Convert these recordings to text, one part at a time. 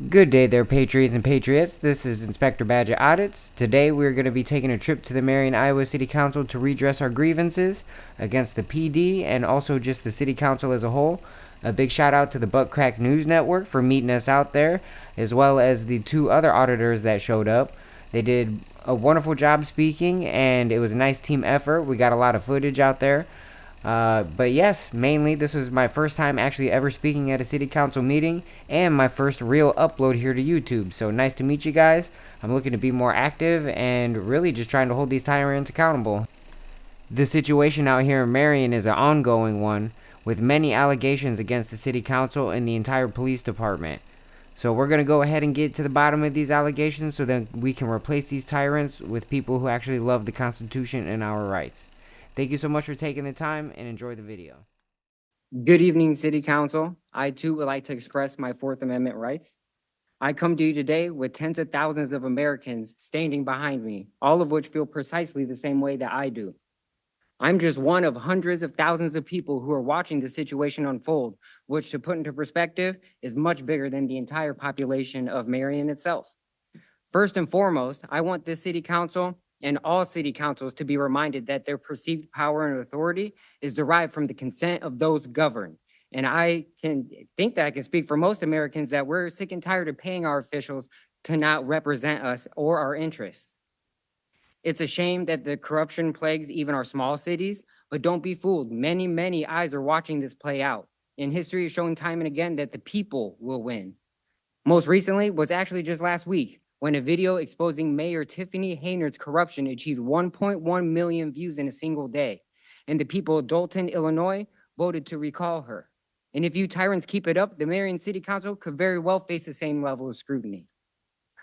Good day there, Patriots and Patriots. This is Inspector Badge at Audits. Today we're going to be taking a trip to the Marion, Iowa City Council to redress our grievances against the PD and also just the City Council as a whole. A big shout out to the Butt Crack News Network for meeting us out there, as well as the two other auditors that showed up. They did a wonderful job speaking, and it was a nice team effort. We got a lot of footage out there. But yes, mainly this was my first time actually ever speaking at a city council meeting and my first real upload here to YouTube. So nice to meet you guys. I'm looking to be more active and really just trying to hold these tyrants accountable. The situation out here in Marion is an ongoing one with many allegations against the city council and the entire police department. So we're going to go ahead and get to the bottom of these allegations so that we can replace these tyrants with people who actually love the Constitution and our rights. Thank you so much for taking the time and enjoy the video. Good evening, City Council. I too would like to express my Fourth Amendment rights. I come to you today with tens of thousands of Americans standing behind me, all of which feel precisely the same way that I do. I'm just one of hundreds of thousands of people who are watching the situation unfold, which, to put into perspective, is much bigger than the entire population of Marion itself. First and foremost, I want this City Council and all city councils to be reminded that their perceived power and authority is derived from the consent of those governed. And I can think that I can speak for most Americans that we're sick and tired of paying our officials to not represent us or our interests. It's a shame that the corruption plagues even our small cities, but don't be fooled. Many, many eyes are watching this play out. And history has shown time and again that the people will win. Most recently was actually just last week, when a video exposing Mayor Tiffany Haynard's corruption achieved 1.1 million views in a single day, and the people of Dalton, Illinois, voted to recall her. And if you tyrants keep it up, the Marion City Council could very well face the same level of scrutiny.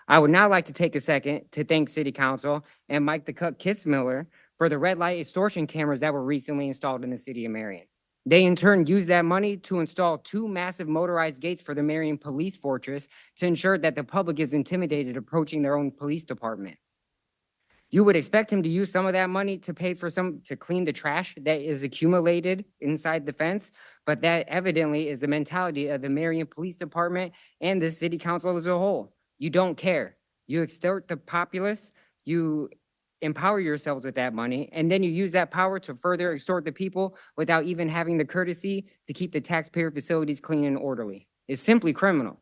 I would now like to take a second to thank City Council and Mike the Cuck Kitsmiller for the red light extortion cameras that were recently installed in the city of Marion. They in turn used that money to install two massive motorized gates for the Marion Police Fortress to ensure that the public is intimidated approaching their own police department. You would expect him to use some of that money to pay for to clean the trash that is accumulated inside the fence, but that evidently is the mentality of the Marion Police Department and the City Council as a whole. You don't care. You extort the populace, you empower yourselves with that money, and then you use that power to further extort the people without even having the courtesy to keep the taxpayer facilities clean and orderly. It's simply criminal.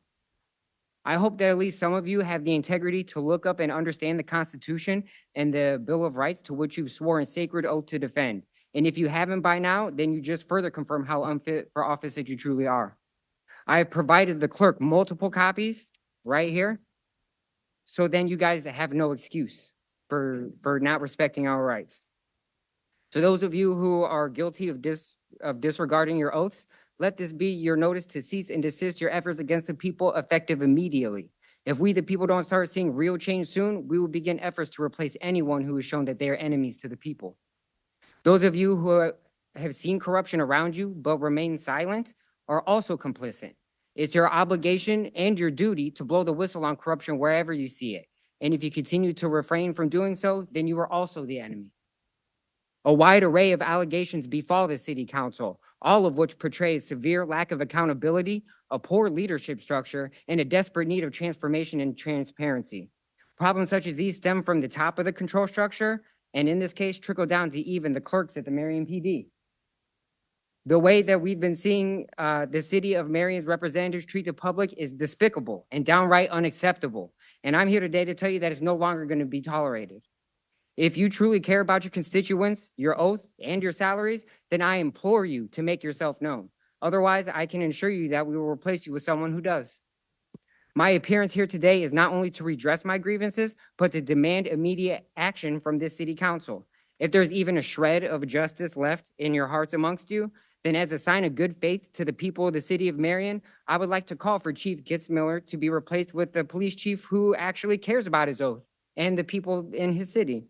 I hope that at least some of you have the integrity to look up and understand the Constitution and the Bill of Rights to which you've sworn sacred oath to defend. And if you haven't by now, then you just further confirm how unfit for office that you truly are. I have provided the clerk multiple copies right here. So then you guys have no excuse for not respecting our rights. To those of you who are guilty of disregarding your oaths, let this be your notice to cease and desist your efforts against the people effective immediately. If we, the people, don't start seeing real change soon, we will begin efforts to replace anyone who has shown that they are enemies to the people. Those of you who have seen corruption around you but remain silent are also complicit. It's your obligation and your duty to blow the whistle on corruption wherever you see it. And if you continue to refrain from doing so, then you are also the enemy. A wide array of allegations befall the city council, all of which portray a severe lack of accountability, a poor leadership structure, and a desperate need of transformation and transparency. Problems such as these stem from the top of the control structure, and in this case, trickle down to even the clerks at the Marion PD. The way that we've been seeing the city of Marion's representatives treat the public is despicable and downright unacceptable. And I'm here today to tell you that it's no longer going to be tolerated. If you truly care about your constituents, your oath, and your salaries, then I implore you to make yourself known. Otherwise, I can assure you that we will replace you with someone who does. My appearance here today is not only to redress my grievances, but to demand immediate action from this city council. If there's even a shred of justice left in your hearts amongst you, then as a sign of good faith to the people of the city of Marion, I would like to call for Chief Kitsmiller to be replaced with the police chief who actually cares about his oath and the people in his city.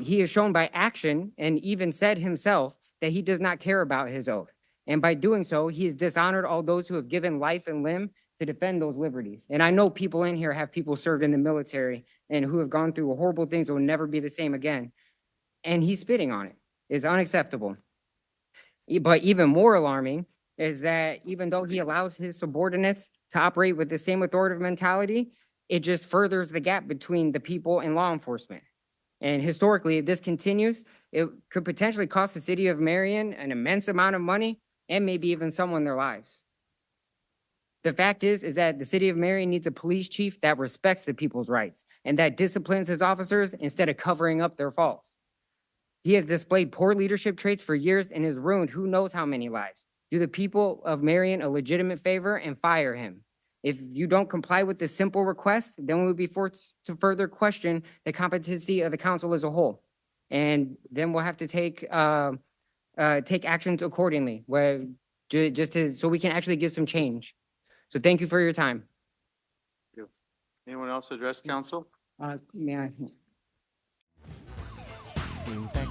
He has shown by action and even said himself that he does not care about his oath. And by doing so, he has dishonored all those who have given life and limb to defend those liberties. And I know people in here have people served in the military and who have gone through horrible things that will never be the same again. And he's spitting on it. It's unacceptable. But even more alarming is that even though he allows his subordinates to operate with the same authoritative mentality, it just furthers the gap between the people and law enforcement. And historically, if this continues, it could potentially cost the city of Marion an immense amount of money and maybe even someone their lives. The fact is that the city of Marion needs a police chief that respects the people's rights and that disciplines his officers instead of covering up their faults. He has displayed poor leadership traits for years and has ruined who knows how many lives. Do the people of Marion a legitimate favor and fire him. If you don't comply with this simple request, then we will be forced to further question the competency of the council as a whole. And then we'll have to take actions accordingly, so we can actually get some change. So thank you for your time. Anyone else address council? May I? The inspector